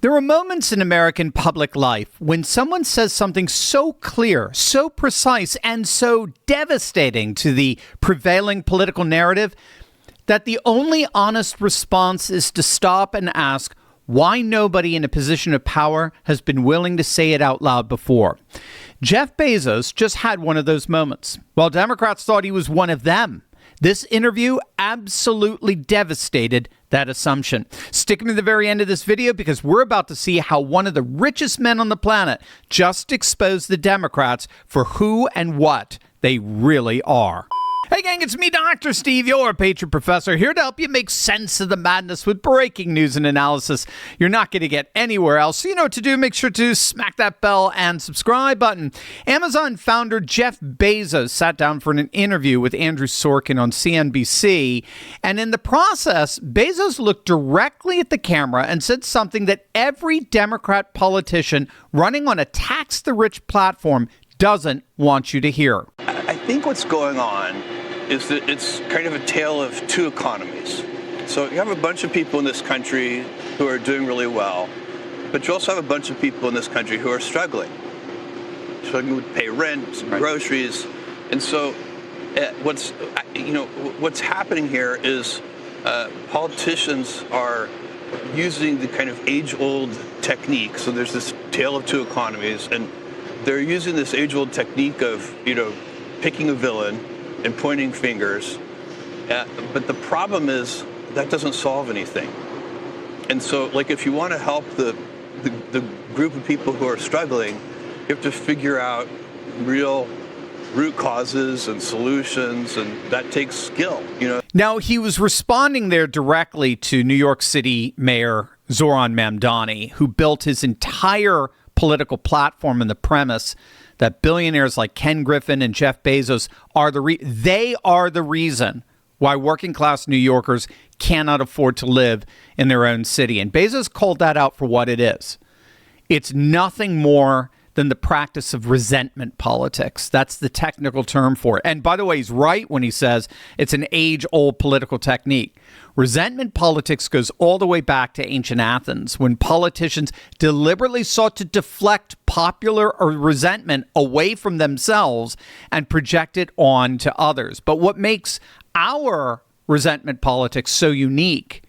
There are moments in American public life when someone says something so clear, so precise, and so devastating to the prevailing political narrative that the only honest response is to stop and ask why nobody in a position of power has been willing to say it out loud before. Jeff Bezos just had one of those moments. While Democrats thought he was one of them, this interview absolutely devastated that assumption. Stick me to the very end of this video because we're about to see how one of the richest men on the planet just exposed the Democrats for who and what they really are. Hey gang, it's me, Dr. Steve, your Patriot Professor, here to help you make sense of the madness with breaking news and analysis you're not going to get anywhere else. So you know what to do. Make sure to smack that bell and subscribe button. Amazon founder Jeff Bezos sat down for an interview with Andrew Sorkin on CNBC. And in the process, Bezos looked directly at the camera and said something that every Democrat politician running on a tax-the-rich platform doesn't want you to hear. I think what's going on is that it's kind of a tale of two economies. So you have a bunch of people in this country who are doing really well, but you also have a bunch of people in this country who are struggling to pay rent, groceries. And so what's happening here is politicians are using the kind of age-old technique. So there's this tale of two economies, and they're using this age-old technique of, picking a villain and pointing fingers. But the problem is that doesn't solve anything. And so, if you want to help the group of people who are struggling, you have to figure out real root causes and solutions, and that takes skill, Now, he was responding there directly to New York City Mayor Zoran Mamdani, who built his entire political platform on the premise that billionaires like Ken Griffin and Jeff Bezos are the reason why working class New Yorkers cannot afford to live in their own city. And Bezos called that out for what it is. It's nothing more than the practice of resentment politics. That's the technical term for it. And by the way, he's right when he says it's an age-old political technique. Resentment politics goes all the way back to ancient Athens, when politicians deliberately sought to deflect popular or resentment away from themselves and project it on to others. But what makes our resentment politics so unique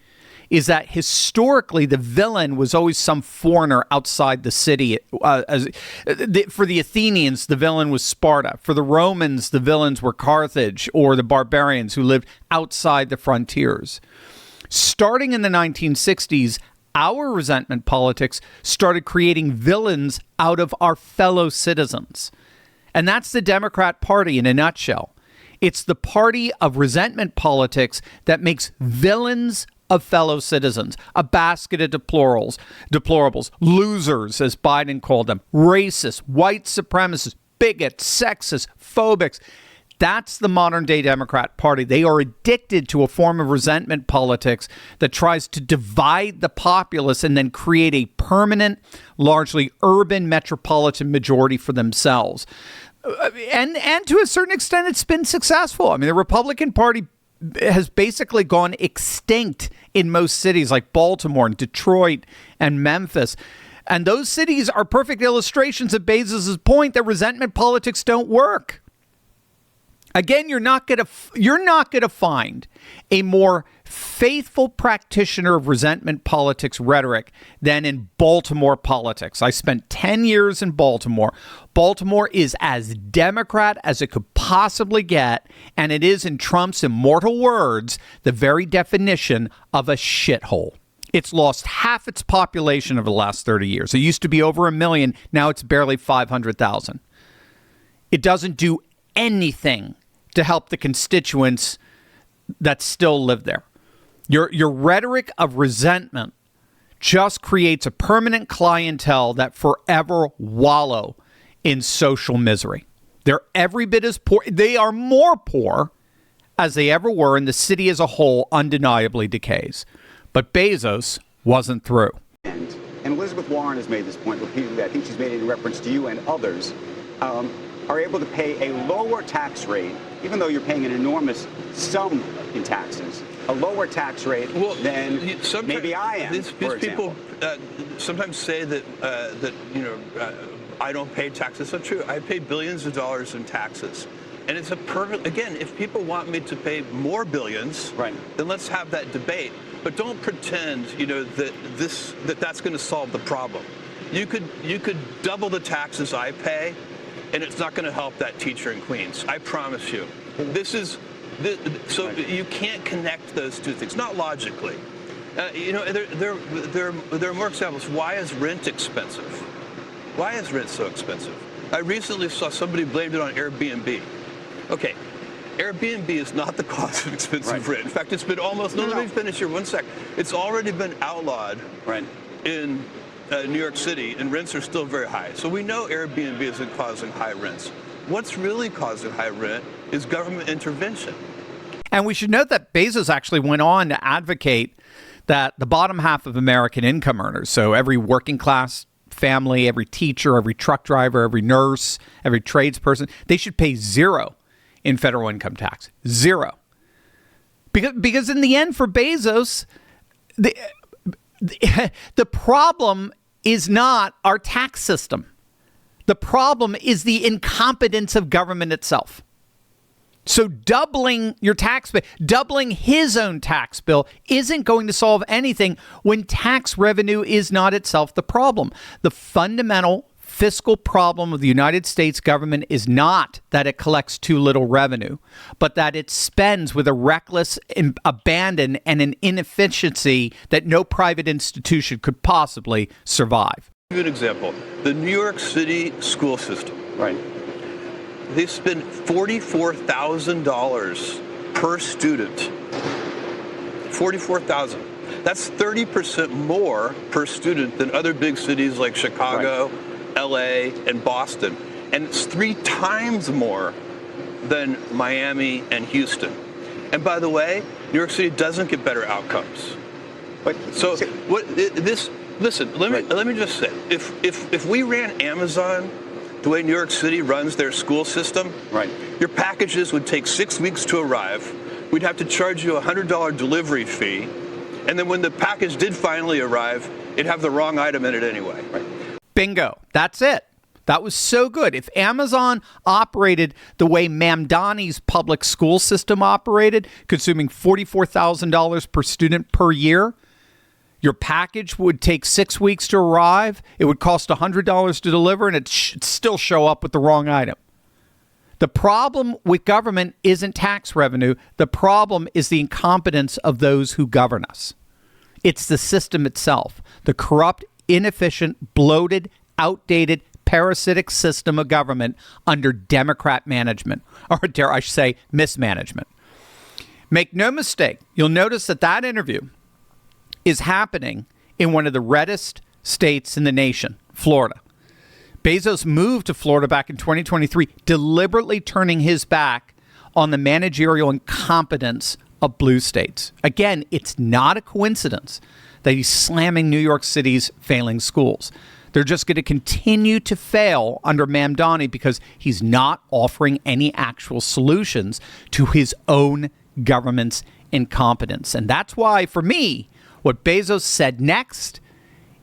is that historically the villain was always some foreigner outside the city. For the Athenians, the villain was Sparta. For the Romans, the villains were Carthage or the barbarians who lived outside the frontiers. Starting in the 1960s, our resentment politics started creating villains out of our fellow citizens. And that's the Democrat Party in a nutshell. It's the party of resentment politics that makes villains of fellow citizens, a basket of deplorables, losers, as Biden called them, racists, white supremacists, bigots, sexists, phobics. That's the modern day Democrat Party. They are addicted to a form of resentment politics that tries to divide the populace and then create a permanent, largely urban metropolitan majority for themselves. And to a certain extent, it's been successful. I mean, the Republican Party has basically gone extinct in most cities like Baltimore and Detroit and Memphis. And those cities are perfect illustrations of Bezos' point that resentment politics don't work. Again, you're not going to find a more faithful practitioner of resentment politics rhetoric than in Baltimore politics. I spent 10 years in Baltimore. Baltimore is as Democrat as it could possibly get, and it is, in Trump's immortal words, the very definition of a shithole. It's lost half its population over the last 30 years. It used to be over 1 million. Now it's barely 500,000. It doesn't do anything to help the constituents that still live there. Your rhetoric of resentment just creates a permanent clientele that forever wallow in social misery. They're every bit as poor. They are more poor as they ever were, and the city as a whole undeniably decays. But Bezos wasn't through. And Elizabeth Warren has made this point repeatedly. I think she's made it in reference to you and others. are able to pay a lower tax rate, even though you're paying an enormous sum in taxes, a lower tax rate than maybe I am. These people sometimes say that I don't pay taxes. That's not true. I pay billions of dollars in taxes. And it's a perfect, again, if people want me to pay more billions, then let's have that debate. But don't pretend, that's going to solve the problem. You could double the taxes I pay, and it's not going to help that teacher in Queens. I promise you. So you can't connect those two things, not logically. There are more examples. Why is rent expensive? Why is rent so expensive? I recently saw somebody blamed it on Airbnb. Okay, Airbnb is not the cause of expensive rent. In fact, it's been almost, let me finish here one sec. It's already been outlawed in New York City, and rents are still very high. So we know Airbnb isn't causing high rents. What's really causing high rent is government intervention. And we should note that Bezos actually went on to advocate that the bottom half of American income earners, so every working class family, every teacher, every truck driver, every nurse, every tradesperson, they should pay zero in federal income tax. Zero. Because in the end, for Bezos, the problem is not our tax system. The problem is the incompetence of government itself. So doubling your tax bill, doubling his own tax bill isn't going to solve anything when tax revenue is not itself the problem. The fundamental fiscal problem of the United States government is not that it collects too little revenue, but that it spends with a reckless abandon and an inefficiency that no private institution could possibly survive. I'll give you an example. The New York City school system. They spend $44,000 per student. $44,000. That's 30% more per student than other big cities like Chicago, LA, and Boston. And it's 3 times more than Miami and Houston. And by the way, New York City doesn't get better outcomes. So listen, let me just say, if we ran Amazon the way New York City runs their school system, your packages would take 6 weeks to arrive. We'd have to charge you a $100 delivery fee. And then when the package did finally arrive, it'd have the wrong item in it anyway. Bingo. That's it. That was so good. If Amazon operated the way Mamdani's public school system operated, consuming $44,000 per student per year, your package would take 6 weeks to arrive. It would cost $100 to deliver, and it'd still show up with the wrong item. The problem with government isn't tax revenue. The problem is the incompetence of those who govern us. It's the system itself, the corrupt, inefficient, bloated, outdated, parasitic system of government under Democrat management, or dare I say, mismanagement. Make no mistake, you'll notice that interview is happening in one of the reddest states in the nation, Florida. Bezos moved to Florida back in 2023, deliberately turning his back on the managerial incompetence of blue states. Again, it's not a coincidence that he's slamming New York City's failing schools. They're just going to continue to fail under Mamdani because he's not offering any actual solutions to his own government's incompetence. And that's why, for me, what Bezos said next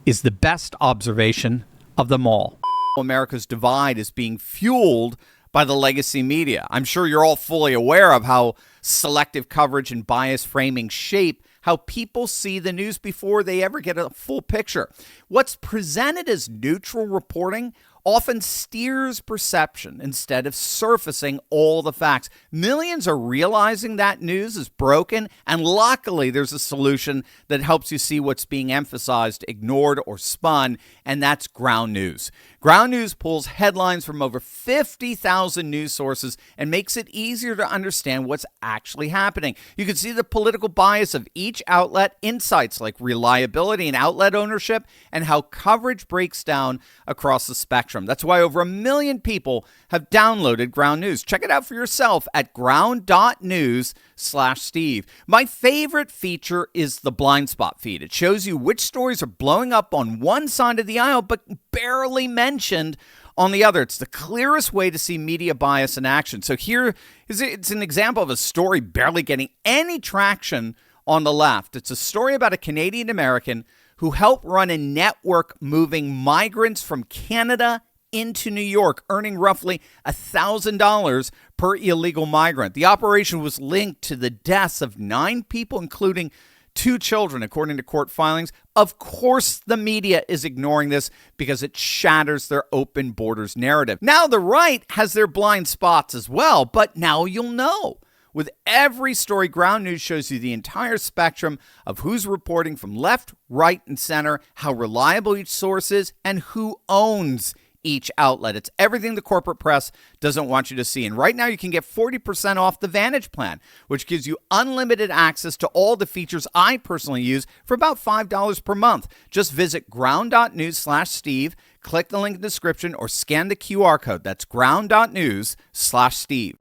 is the best observation of them all. America's divide is being fueled by the legacy media. I'm sure you're all fully aware of how selective coverage and bias framing shape how people see the news before they ever get a full picture. What's presented as neutral reporting often steers perception instead of surfacing all the facts. Millions are realizing that news is broken, and luckily there's a solution that helps you see what's being emphasized, ignored, or spun, and that's Ground News. Ground News pulls headlines from over 50,000 news sources and makes it easier to understand what's actually happening. You can see the political bias of each outlet, insights like reliability and outlet ownership, and how coverage breaks down across the spectrum. That's why over 1 million people have downloaded Ground News. Check it out for yourself at ground.news/Steve. My favorite feature is the blind spot feed. It shows you which stories are blowing up on one side of the aisle, but barely mentioned on the other. It's the clearest way to see media bias in action. So here it's an example of a story barely getting any traction on the left. It's a story about a Canadian American who helped run a network moving migrants from Canada into New York, earning roughly $1,000 per illegal migrant. The operation was linked to the deaths of 9 people, including 2 children, according to court filings. Of course, the media is ignoring this because it shatters their open borders narrative. Now, the right has their blind spots as well, but now you'll know. With every story, Ground News shows you the entire spectrum of who's reporting from left, right, and center, how reliable each source is, and who owns each outlet. It's everything the corporate press doesn't want you to see. And right now you can get 40% off the Vantage plan, which gives you unlimited access to all the features I personally use for about $5 per month. Just visit ground.news/Steve, click the link in the description, or scan the QR code. That's ground.news/Steve.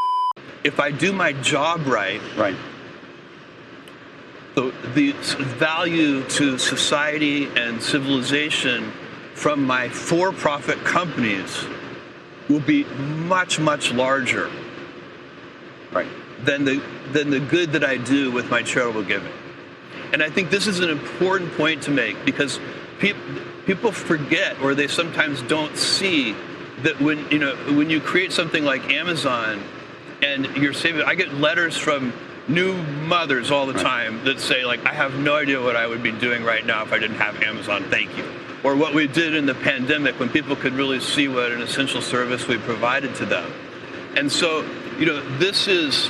If I do my job right, the value to society and civilization from my for-profit companies will be much, much larger than the good that I do with my charitable giving. And I think this is an important point to make, because people forget, or they sometimes don't see, that when you create something like Amazon and you're saving, I get letters from new mothers all the time that say, like, I have no idea what I would be doing right now if I didn't have Amazon. Thank you. Or what we did in the pandemic when people could really see what an essential service we provided to them. And so, this is,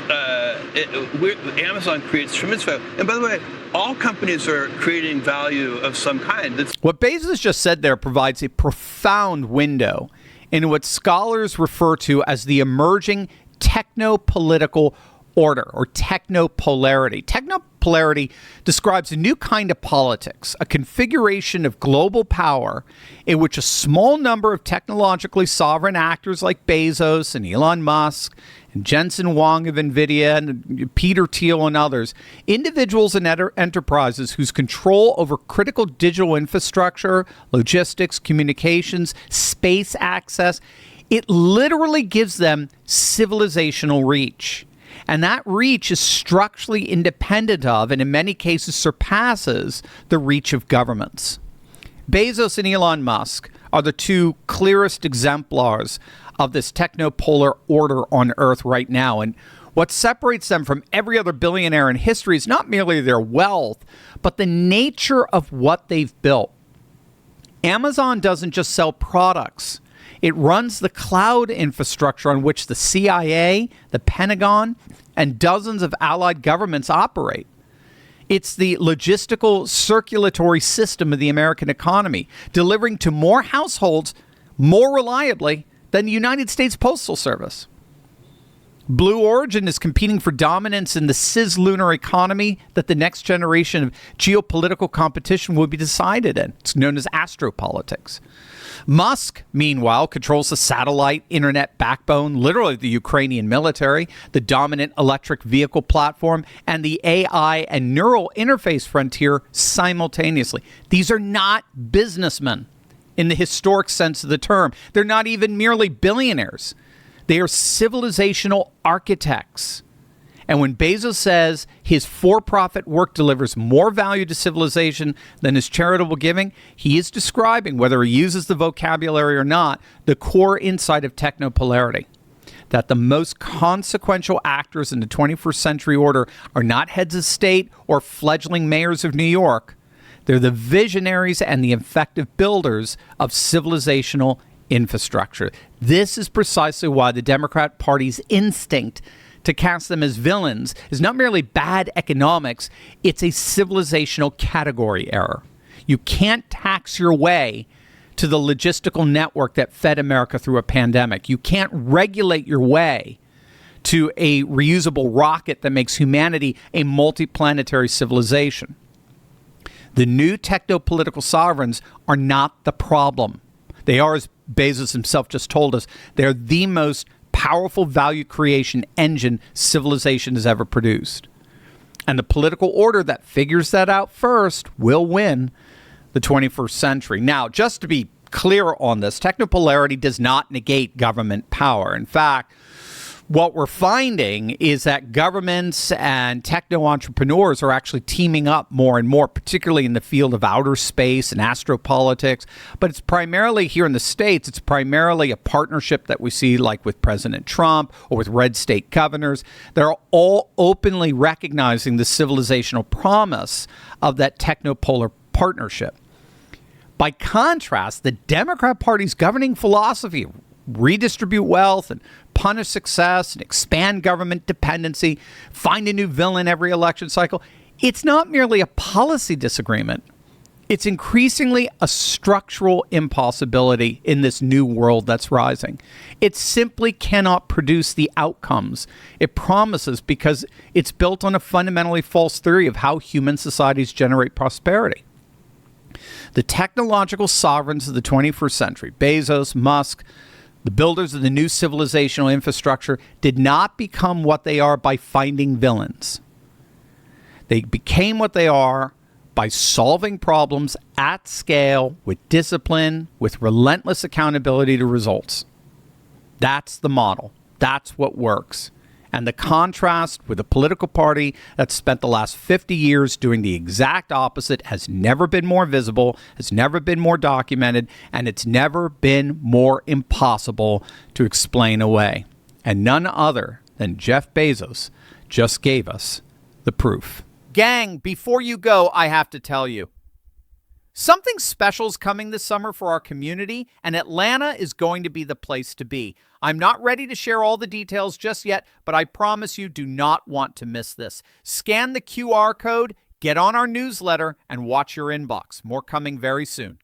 Amazon creates tremendous value. And by the way, all companies are creating value of some kind. What Bezos just said there provides a profound window into what scholars refer to as the emerging techno-political order, or technopolarity. Technopolarity describes a new kind of politics, a configuration of global power in which a small number of technologically sovereign actors like Bezos and Elon Musk and Jensen Huang of NVIDIA and Peter Thiel and others, individuals and enterprises whose control over critical digital infrastructure, logistics, communications, space access, it literally gives them civilizational reach. And that reach is structurally independent of, and in many cases surpasses, the reach of governments. Bezos and Elon Musk are the 2 clearest exemplars of this technopolar order on Earth right now. And what separates them from every other billionaire in history is not merely their wealth, but the nature of what they've built. Amazon doesn't just sell products. It runs the cloud infrastructure on which the CIA, the Pentagon, and dozens of allied governments operate. It's the logistical circulatory system of the American economy, delivering to more households more reliably than the United States Postal Service. Blue Origin is competing for dominance in the cislunar economy that the next generation of geopolitical competition will be decided in. It's known as astropolitics. Musk, meanwhile, controls the satellite internet backbone, literally the Ukrainian military, the dominant electric vehicle platform, and the AI and neural interface frontier simultaneously. These are not businessmen in the historic sense of the term. They're not even merely billionaires. They are civilizational architects. And when Bezos says his for-profit work delivers more value to civilization than his charitable giving, he is describing, whether he uses the vocabulary or not, the core insight of technopolarity. That the most consequential actors in the 21st century order are not heads of state or fledgling mayors of New York. They're the visionaries and the effective builders of civilizational infrastructure. This is precisely why the Democrat Party's instinct to cast them as villains is not merely bad economics, it's a civilizational category error. You can't tax your way to the logistical network that fed America through a pandemic. You can't regulate your way to a reusable rocket that makes humanity a multiplanetary civilization. The new technopolitical sovereigns are not the problem. They are, as Bezos himself just told us, they're the most powerful value creation engine civilization has ever produced. And the political order that figures that out first will win the 21st century. Now, just to be clear on this. Technopolarity does not negate government power. In fact, what we're finding is that governments and techno-entrepreneurs are actually teaming up more and more, particularly in the field of outer space and astropolitics. But it's primarily here in the States, it's primarily a partnership that we see like with President Trump or with red state governors. They're all openly recognizing the civilizational promise of that technopolar partnership. By contrast, the Democrat Party's governing philosophy, redistribute wealth and punish success and expand government dependency, find a new villain every election cycle. It's not merely a policy disagreement. It's increasingly a structural impossibility in this new world that's rising. It simply cannot produce the outcomes it promises because it's built on a fundamentally false theory of how human societies generate prosperity. The technological sovereigns of the 21st century, Bezos, Musk, the builders of the new civilizational infrastructure, did not become what they are by finding villains. They became what they are by solving problems at scale, with discipline, with relentless accountability to results. That's the model. That's what works. And the contrast with a political party that's spent the last 50 years doing the exact opposite has never been more visible, has never been more documented, and it's never been more impossible to explain away. And none other than Jeff Bezos just gave us the proof. Gang, before you go, I have to tell you, something special is coming this summer for our community, and Atlanta is going to be the place to be. I'm not ready to share all the details just yet, but I promise you do not want to miss this. Scan the QR code, get on our newsletter, and watch your inbox. More coming very soon.